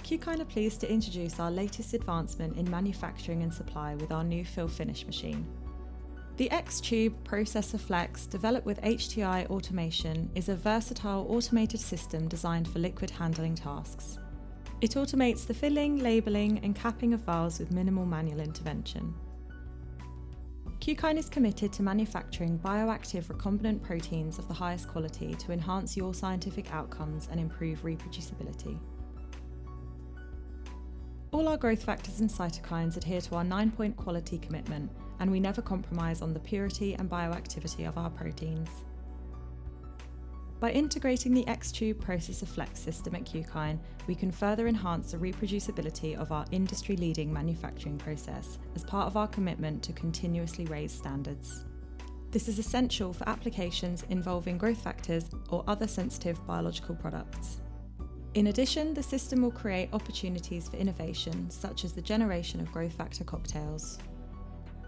Qkine are pleased to introduce our latest advancement in manufacturing and supply with our new fill finish machine. The X-Tube Processor Flex, developed with HTI automation, is a versatile automated system designed for liquid handling tasks. It automates the filling, labelling and capping of vials with minimal manual intervention. Qkine is committed to manufacturing bioactive recombinant proteins of the highest quality to enhance your scientific outcomes and improve reproducibility. All our growth factors and cytokines adhere to our 9-point quality commitment, and we never compromise on the purity and bioactivity of our proteins. By integrating the X-Tube Processor Flex system at Qkine, we can further enhance the reproducibility of our industry-leading manufacturing process as part of our commitment to continuously raise standards. This is essential for applications involving growth factors or other sensitive biological products. In addition, the system will create opportunities for innovation, such as the generation of growth factor cocktails.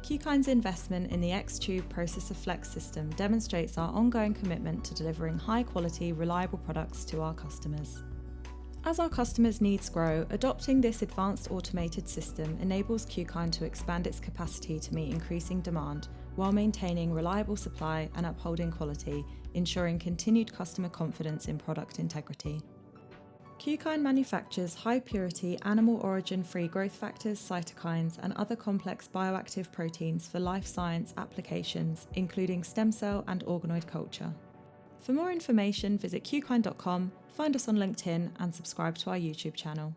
Qkine's investment in the X-Tube Processor Flex system demonstrates our ongoing commitment to delivering high-quality, reliable products to our customers. As our customers' needs grow, adopting this advanced automated system enables Qkine to expand its capacity to meet increasing demand while maintaining reliable supply and upholding quality, ensuring continued customer confidence in product integrity. Qkine manufactures high-purity, animal origin-free growth factors, cytokines, and other complex bioactive proteins for life science applications, including stem cell and organoid culture. For more information, visit qkine.com, find us on LinkedIn, and subscribe to our YouTube channel.